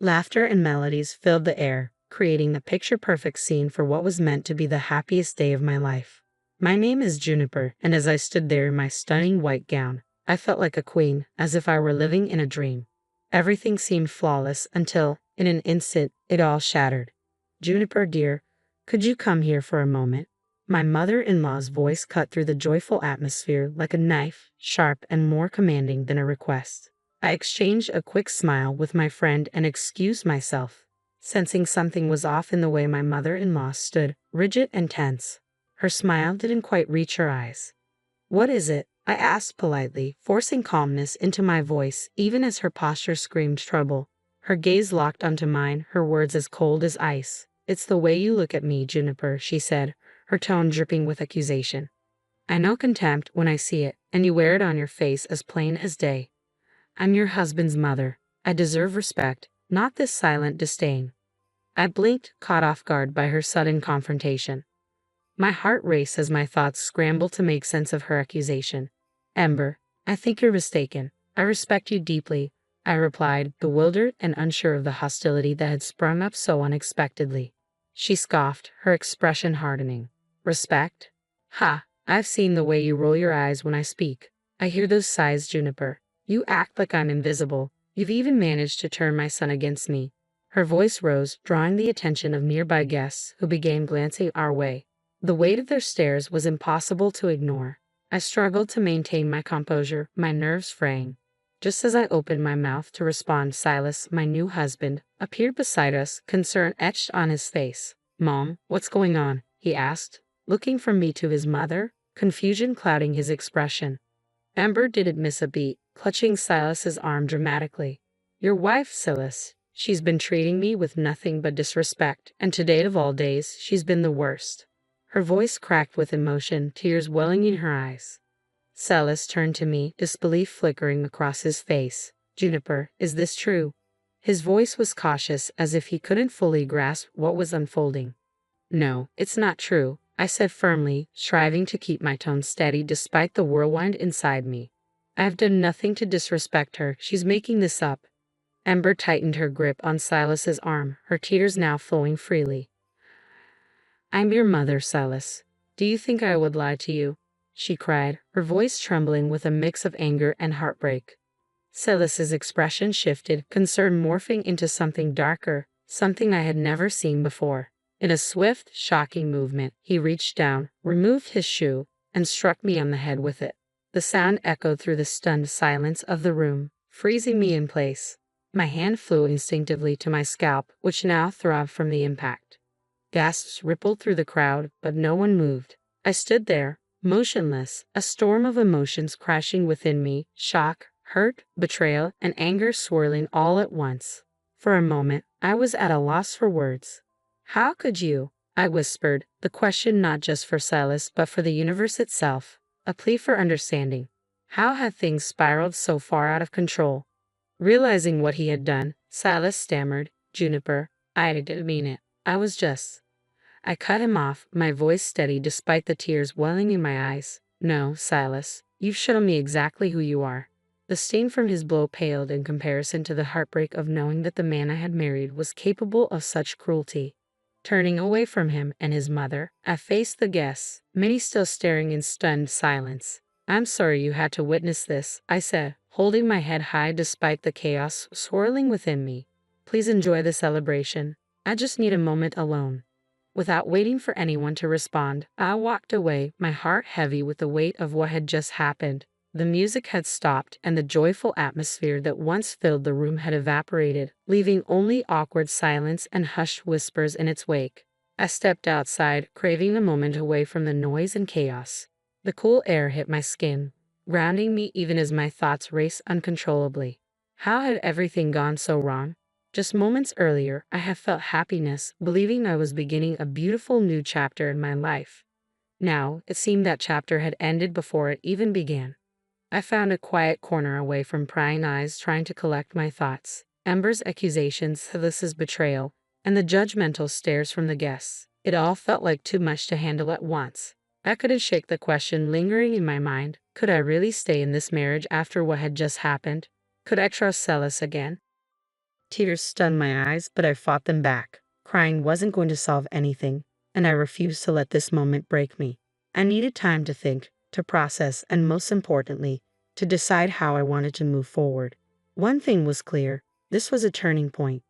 Laughter and melodies filled the air, creating the picture-perfect scene for what was meant to be the happiest day of my life. My name is Juniper, and as I stood there in my stunning white gown, I felt like a queen, as if I were living in a dream. Everything seemed flawless until, in an instant, it all shattered. Juniper, dear, could you come here for a moment? My mother-in-law's voice cut through the joyful atmosphere like a knife, sharp and more commanding than a request. I exchanged a quick smile with my friend and excused myself, sensing something was off in the way my mother-in-law stood, rigid and tense. Her smile didn't quite reach her eyes. "What is it?" I asked politely, forcing calmness into my voice even as her posture screamed trouble. Her gaze locked onto mine, her words as cold as ice. "It's the way you look at me, Juniper," she said, her tone dripping with accusation. "I know contempt when I see it, and you wear it on your face as plain as day. I'm your husband's mother. I deserve respect, not this silent disdain." I blinked, caught off guard by her sudden confrontation. My heart raced as my thoughts scrambled to make sense of her accusation. "Ember, I think you're mistaken. I respect you deeply," I replied, bewildered and unsure of the hostility that had sprung up so unexpectedly. She scoffed, her expression hardening. "Respect? Ha! I've seen the way you roll your eyes when I speak. I hear those sighs, Juniper. You act like I'm invisible. You've even managed to turn my son against me." Her voice rose, drawing the attention of nearby guests who began glancing our way. The weight of their stares was impossible to ignore. I struggled to maintain my composure, my nerves fraying. Just as I opened my mouth to respond, Silas, my new husband, appeared beside us, concern etched on his face. "Mom, what's going on?" he asked, looking from me to his mother, confusion clouding his expression. Ember didn't miss a beat, clutching Silas's arm dramatically. "Your wife, Silas. She's been treating me with nothing but disrespect, and today of all days, she's been the worst." Her voice cracked with emotion, tears welling in her eyes. Silas turned to me, disbelief flickering across his face. "Juniper, is this true?" His voice was cautious, as if he couldn't fully grasp what was unfolding. "No, it's not true," I said firmly, striving to keep my tone steady despite the whirlwind inside me. "I've done nothing to disrespect her. She's making this up." Ember tightened her grip on Silas's arm, her tears now flowing freely. "I'm your mother, Silas. Do you think I would lie to you?" she cried, her voice trembling with a mix of anger and heartbreak. Silas's expression shifted, concern morphing into something darker, something I had never seen before. In a swift, shocking movement, he reached down, removed his shoe, and struck me on the head with it. The sound echoed through the stunned silence of the room, freezing me in place. My hand flew instinctively to my scalp, which now throbbed from the impact. Gasps rippled through the crowd, but no one moved. I stood there, motionless, a storm of emotions crashing within me, shock, hurt, betrayal, and anger swirling all at once. For a moment, I was at a loss for words. "How could you?" I whispered, the question not just for Silas but for the universe itself, a plea for understanding. How had things spiraled so far out of control? Realizing what he had done, Silas stammered, "Juniper, I didn't mean it. I was just—" I cut him off, my voice steady despite the tears welling in my eyes. "No, Silas, you've shown me exactly who you are." The sting from his blow paled in comparison to the heartbreak of knowing that the man I had married was capable of such cruelty. Turning away from him and his mother, I faced the guests, many still staring in stunned silence. "I'm sorry you had to witness this," I said, holding my head high despite the chaos swirling within me. "Please enjoy the celebration. I just need a moment alone." Without waiting for anyone to respond, I walked away, my heart heavy with the weight of what had just happened. The music had stopped, and the joyful atmosphere that once filled the room had evaporated, leaving only awkward silence and hushed whispers in its wake. I stepped outside, craving a moment away from the noise and chaos. The cool air hit my skin, grounding me even as my thoughts raced uncontrollably. How had everything gone so wrong? Just moments earlier, I had felt happiness, believing I was beginning a beautiful new chapter in my life. Now, it seemed that chapter had ended before it even began. I found a quiet corner away from prying eyes, trying to collect my thoughts. Ember's accusations, Silas's betrayal, and the judgmental stares from the guests. It all felt like too much to handle at once. I couldn't shake the question lingering in my mind. Could I really stay in this marriage after what had just happened? Could I trust Silas again? Tears stunned my eyes, but I fought them back. Crying wasn't going to solve anything, and I refused to let this moment break me. I needed time to think, to process, and most importantly, to decide how I wanted to move forward. One thing was clear: this was a turning point.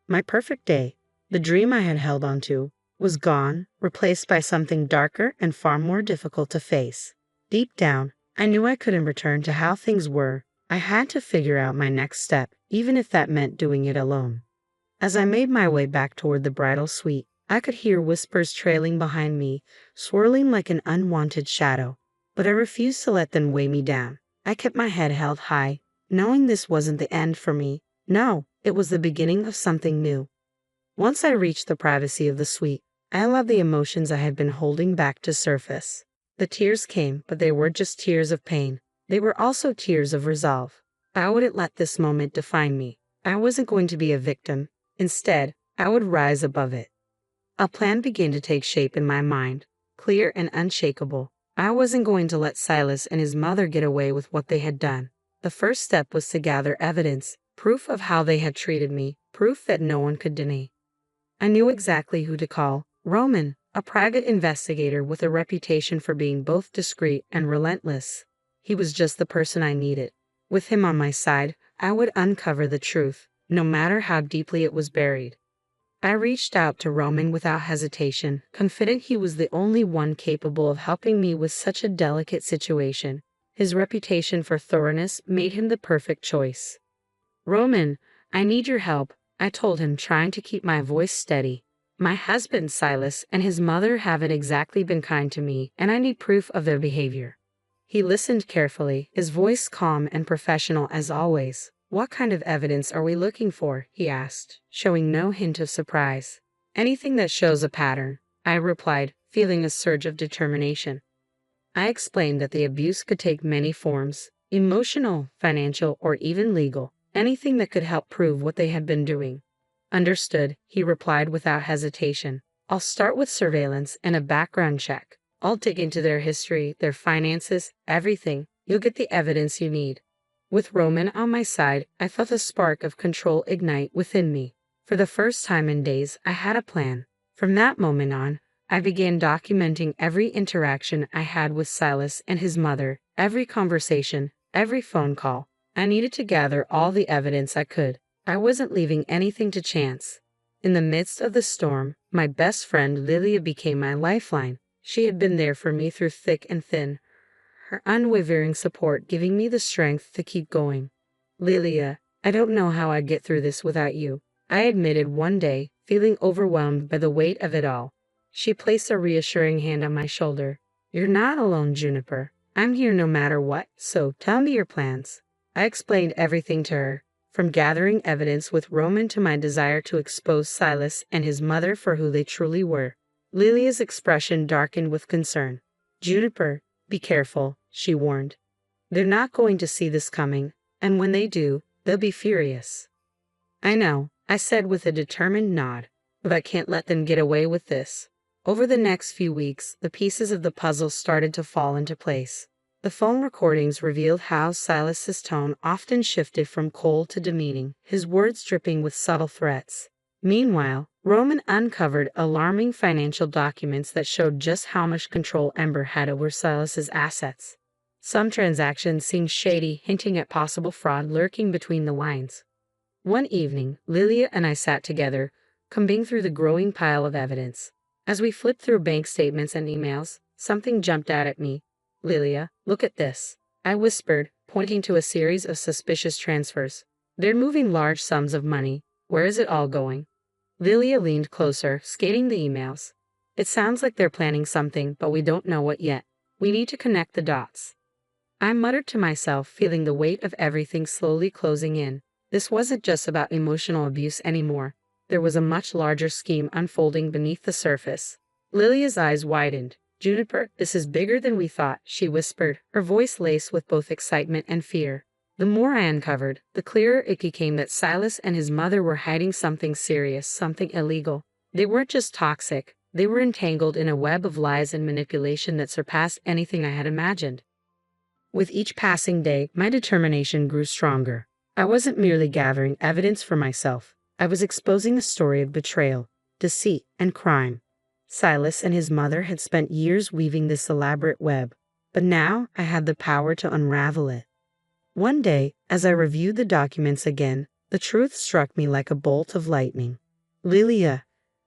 My perfect day, the dream I had held onto, was gone, replaced by something darker and far more difficult to face. Deep down, I knew I couldn't return to how things were. I had to figure out my next step, even if that meant doing it alone. As I made my way back toward the bridal suite, I could hear whispers trailing behind me, swirling like an unwanted shadow. But I refused to let them weigh me down. I kept my head held high, knowing this wasn't the end for me. No, it was the beginning of something new. Once I reached the privacy of the suite, I allowed the emotions I had been holding back to surface. The tears came, but they weren't just tears of pain. They were also tears of resolve. I wouldn't let this moment define me. I wasn't going to be a victim. Instead, I would rise above it. A plan began to take shape in my mind, clear and unshakable. I wasn't going to let Silas and his mother get away with what they had done. The first step was to gather evidence, proof of how they had treated me, proof that no one could deny. I knew exactly who to call: Roman, a private investigator with a reputation for being both discreet and relentless. He was just the person I needed. With him on my side, I would uncover the truth, no matter how deeply it was buried. I reached out to Roman without hesitation, confident he was the only one capable of helping me with such a delicate situation. His reputation for thoroughness made him the perfect choice. "Roman, I need your help," I told him, trying to keep my voice steady. "My husband, Silas, and his mother haven't exactly been kind to me, and I need proof of their behavior." He listened carefully, his voice calm and professional as always. "What kind of evidence are we looking for?" he asked, showing no hint of surprise. "Anything that shows a pattern," I replied, feeling a surge of determination. I explained that the abuse could take many forms: emotional, financial, or even legal. Anything that could help prove what they had been doing. "Understood," he replied without hesitation. "I'll start with surveillance and a background check. I'll dig into their history, their finances, everything. You'll get the evidence you need." With Roman on my side, I felt a spark of control ignite within me. For the first time in days, I had a plan. From that moment on, I began documenting every interaction I had with Silas and his mother, every conversation, every phone call. I needed to gather all the evidence I could. I wasn't leaving anything to chance. In the midst of the storm, my best friend Lilia became my lifeline. She had been there for me through thick and thin, her unwavering support giving me the strength to keep going. "Lilia, I don't know how I'd get through this without you," I admitted one day, feeling overwhelmed by the weight of it all. She placed a reassuring hand on my shoulder. "You're not alone, Juniper. I'm here no matter what, so tell me your plans." I explained everything to her, from gathering evidence with Roman to my desire to expose Silas and his mother for who they truly were. Lilia's expression darkened with concern. "Juniper, be careful," she warned. "They're not going to see this coming, and when they do, they'll be furious." "I know," I said with a determined nod, "but I can't let them get away with this." Over the next few weeks, the pieces of the puzzle started to fall into place. The phone recordings revealed how Silas's tone often shifted from cold to demeaning, his words dripping with subtle threats. Meanwhile, Roman uncovered alarming financial documents that showed just how much control Ember had over Silas's assets. Some transactions seemed shady, hinting at possible fraud lurking between the lines. One evening, Lilia and I sat together, combing through the growing pile of evidence. As we flipped through bank statements and emails, something jumped out at me. "Lilia, look at this," I whispered, pointing to a series of suspicious transfers. "They're moving large sums of money. Where is it all going?" Lilia leaned closer, scanning the emails. "It sounds like they're planning something, but we don't know what yet. We need to connect the dots." I muttered to myself, feeling the weight of everything slowly closing in. This wasn't just about emotional abuse anymore. There was a much larger scheme unfolding beneath the surface. Lilia's eyes widened. "Juniper, this is bigger than we thought," she whispered, her voice laced with both excitement and fear. The more I uncovered, the clearer it became that Silas and his mother were hiding something serious, something illegal. They weren't just toxic, they were entangled in a web of lies and manipulation that surpassed anything I had imagined. With each passing day, my determination grew stronger. I wasn't merely gathering evidence for myself. I was exposing a story of betrayal, deceit, and crime. Silas and his mother had spent years weaving this elaborate web, but now I had the power to unravel it. One day, as I reviewed the documents again, the truth struck me like a bolt of lightning. Lilia,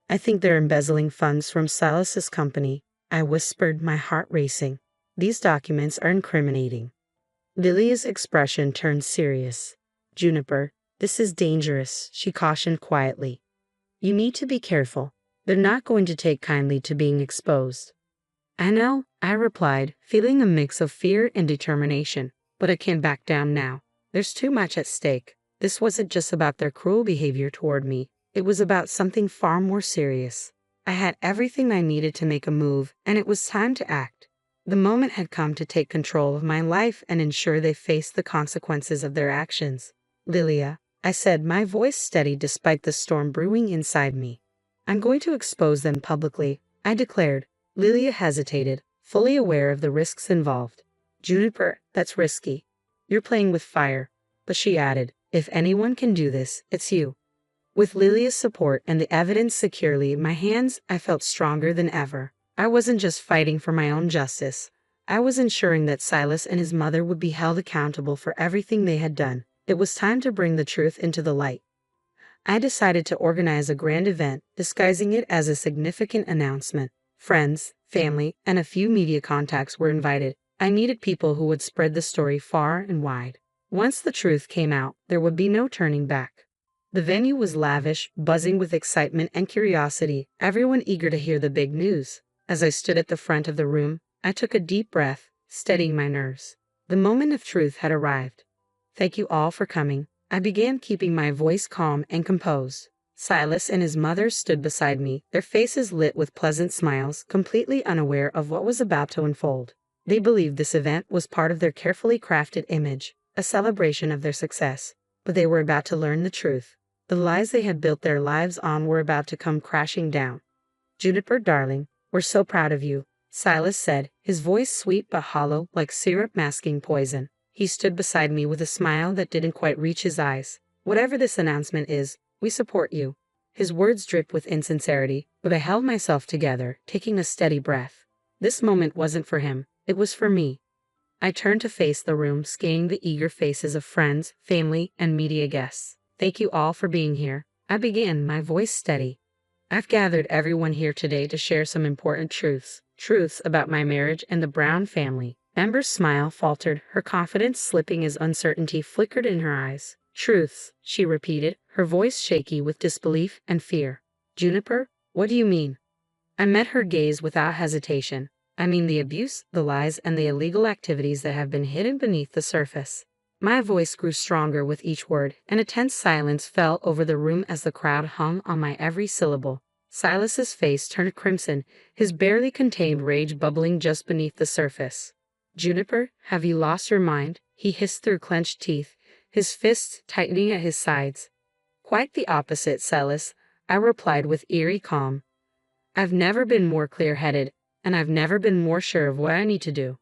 I think they're embezzling funds from Silas's company, I whispered, my heart racing. These documents are incriminating. Lilia's expression turned serious. Juniper, this is dangerous, she cautioned quietly. You need to be careful. They're not going to take kindly to being exposed. I know, I replied, feeling a mix of fear and determination, but I can't back down now. There's too much at stake. This wasn't just about their cruel behavior toward me. It was about something far more serious. I had everything I needed to make a move, and it was time to act. The moment had come to take control of my life and ensure they faced the consequences of their actions. Lilia, I said, my voice steady despite the storm brewing inside me. I'm going to expose them publicly, I declared. Lilia hesitated, fully aware of the risks involved. Juniper, that's risky. You're playing with fire. But she added, if anyone can do this, it's you. With Lilia's support and the evidence securely in my hands, I felt stronger than ever. I wasn't just fighting for my own justice. I was ensuring that Silas and his mother would be held accountable for everything they had done. It was time to bring the truth into the light. I decided to organize a grand event, disguising it as a significant announcement. Friends, family, and a few media contacts were invited. I needed people who would spread the story far and wide. Once the truth came out, there would be no turning back. The venue was lavish, buzzing with excitement and curiosity, everyone eager to hear the big news. As I stood at the front of the room, I took a deep breath, steadying my nerves. The moment of truth had arrived. Thank you all for coming. I began, keeping my voice calm and composed. Silas and his mother stood beside me, their faces lit with pleasant smiles, completely unaware of what was about to unfold. They believed this event was part of their carefully crafted image, a celebration of their success. But they were about to learn the truth. The lies they had built their lives on were about to come crashing down. Juniper, darling, we're so proud of you, Silas said, his voice sweet but hollow like syrup masking poison. He stood beside me with a smile that didn't quite reach his eyes. Whatever this announcement is, we support you. His words dripped with insincerity, but I held myself together, taking a steady breath. This moment wasn't for him, it was for me. I turned to face the room, scanning the eager faces of friends, family, and media guests. Thank you all for being here, I began, my voice steady. I've gathered everyone here today to share some important truths about my marriage and the Brown family. Amber's smile faltered, her confidence slipping as uncertainty flickered in her eyes. Truths, she repeated, her voice shaky with disbelief and fear. Juniper, what do you mean? I met her gaze without hesitation. I mean the abuse, the lies, and the illegal activities that have been hidden beneath the surface. My voice grew stronger with each word, and a tense silence fell over the room as the crowd hung on my every syllable. Silas's face turned crimson, his barely contained rage bubbling just beneath the surface. Juniper, have you lost your mind? He hissed through clenched teeth, his fists tightening at his sides. Quite the opposite, Silas, I replied with eerie calm. I've never been more clear-headed, and I've never been more sure of what I need to do.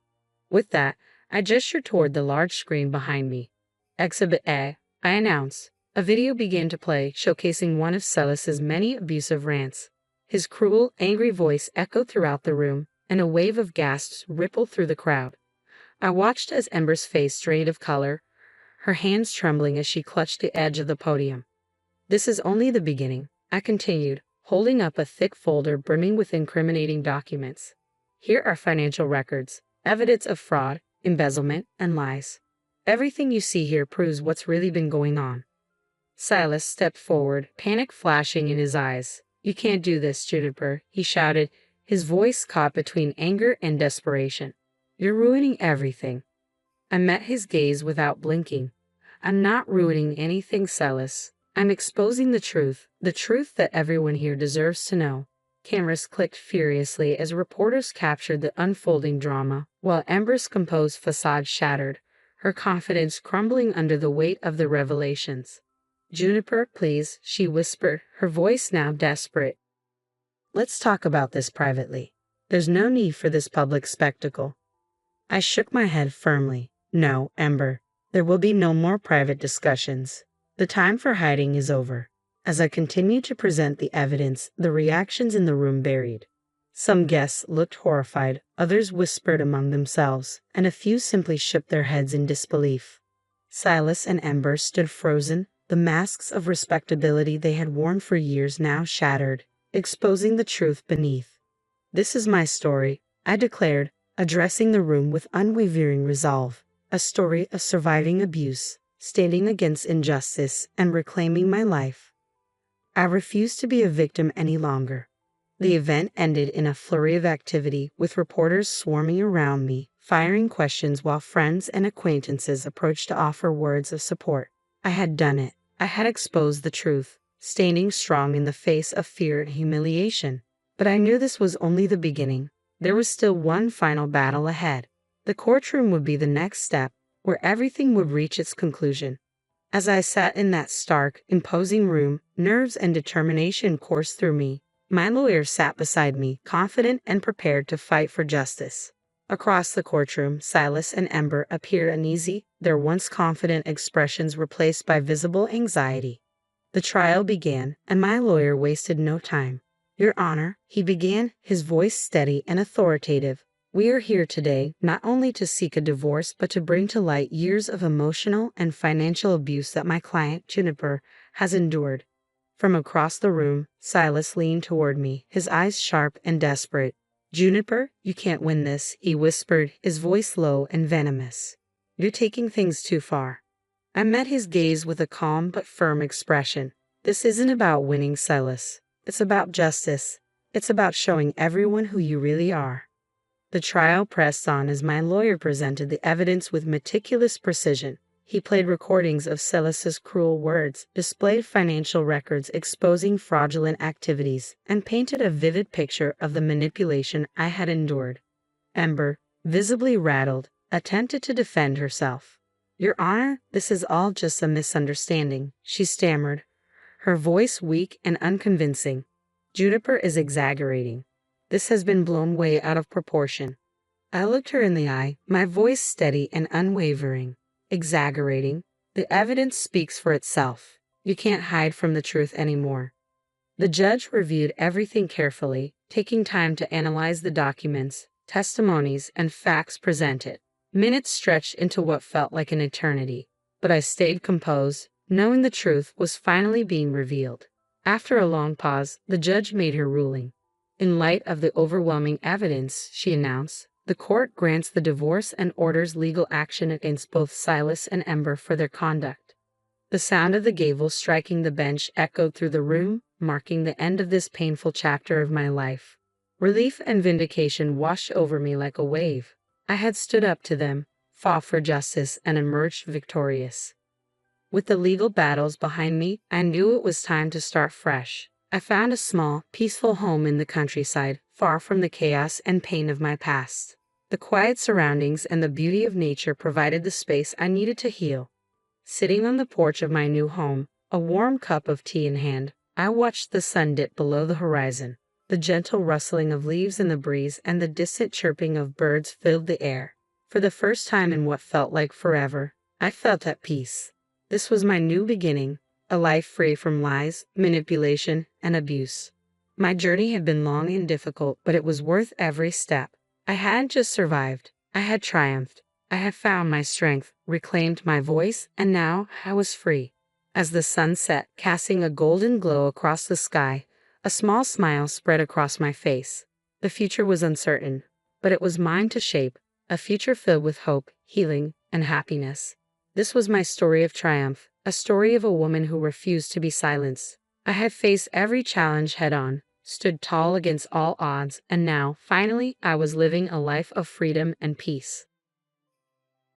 With that, I gestured toward the large screen behind me. Exhibit A, I announced. A video began to play, showcasing one of Silas's many abusive rants. His cruel, angry voice echoed throughout the room, and a wave of gasps rippled through the crowd. I watched as Ember's face drained of color, her hands trembling as she clutched the edge of the podium. This is only the beginning, I continued, holding up a thick folder brimming with incriminating documents. Here are financial records, evidence of fraud, embezzlement, and lies. Everything you see here proves what's really been going on. Silas stepped forward, panic flashing in his eyes. You can't do this, Juniper, he shouted, his voice caught between anger and desperation. You're ruining everything. I met his gaze without blinking. I'm not ruining anything, Silas. I'm exposing the truth that everyone here deserves to know. Cameras clicked furiously as reporters captured the unfolding drama, while Ember's composed facade shattered, her confidence crumbling under the weight of the revelations. Juniper, please, she whispered, her voice now desperate. Let's talk about this privately. There's no need for this public spectacle. I shook my head firmly. No, Ember. There will be no more private discussions. The time for hiding is over. As I continued to present the evidence, the reactions in the room varied. Some guests looked horrified, others whispered among themselves, and a few simply shook their heads in disbelief. Silas and Ember stood frozen, the masks of respectability they had worn for years now shattered, exposing the truth beneath. "This is my story," I declared, addressing the room with unwavering resolve. "A story of surviving abuse, standing against injustice, and reclaiming my life. I refuse to be a victim any longer." The event ended in a flurry of activity, with reporters swarming around me, firing questions while friends and acquaintances approached to offer words of support. I had done it. I had exposed the truth, standing strong in the face of fear and humiliation. But I knew this was only the beginning. There was still one final battle ahead. The courtroom would be the next step, where everything would reach its conclusion. As I sat in that stark, imposing room, nerves and determination coursed through me. My lawyer sat beside me, confident and prepared to fight for justice. Across the courtroom, Silas and Ember appeared uneasy, their once confident expressions replaced by visible anxiety. The trial began, and my lawyer wasted no time. "Your Honor," he began, his voice steady and authoritative, "we are here today not only to seek a divorce but to bring to light years of emotional and financial abuse that my client, Juniper, has endured." From across the room, Silas leaned toward me, his eyes sharp and desperate. "Juniper, you can't win this," he whispered, his voice low and venomous. "You're taking things too far." I met his gaze with a calm but firm expression. "This isn't about winning, Silas. It's about justice. It's about showing everyone who you really are." The trial pressed on as my lawyer presented the evidence with meticulous precision. He played recordings of Silas's cruel words, displayed financial records exposing fraudulent activities, and painted a vivid picture of the manipulation I had endured. Ember, visibly rattled, attempted to defend herself. "Your Honor, this is all just a misunderstanding," she stammered, her voice weak and unconvincing. "Juniper is exaggerating. This has been blown way out of proportion." I looked her in the eye, my voice steady and unwavering. "Exaggerating? The evidence speaks for itself. You can't hide from the truth anymore." The judge reviewed everything carefully, taking time to analyze the documents, testimonies, and facts presented. Minutes stretched into what felt like an eternity, but I stayed composed, knowing the truth was finally being revealed. After a long pause, the judge made her ruling. "In light of the overwhelming evidence," she announced, "the court grants the divorce and orders legal action against both Silas and Ember for their conduct." The sound of the gavel striking the bench echoed through the room, marking the end of this painful chapter of my life. Relief and vindication washed over me like a wave. I had stood up to them, fought for justice, and emerged victorious. With the legal battles behind me, I knew it was time to start fresh. I found a small, peaceful home in the countryside, far from the chaos and pain of my past. The quiet surroundings and the beauty of nature provided the space I needed to heal. Sitting on the porch of my new home, a warm cup of tea in hand, I watched the sun dip below the horizon. The gentle rustling of leaves in the breeze and the distant chirping of birds filled the air. For the first time in what felt like forever, I felt at peace. This was my new beginning, a life free from lies, manipulation, and abuse. My journey had been long and difficult, but it was worth every step. I hadn't just survived, I had triumphed. I had found my strength, reclaimed my voice, and now I was free. As the sun set, casting a golden glow across the sky, a small smile spread across my face. The future was uncertain, but it was mine to shape, a future filled with hope, healing, and happiness. This was my story of triumph, a story of a woman who refused to be silenced. I had faced every challenge head-on, stood tall against all odds, and now, finally, I was living a life of freedom and peace.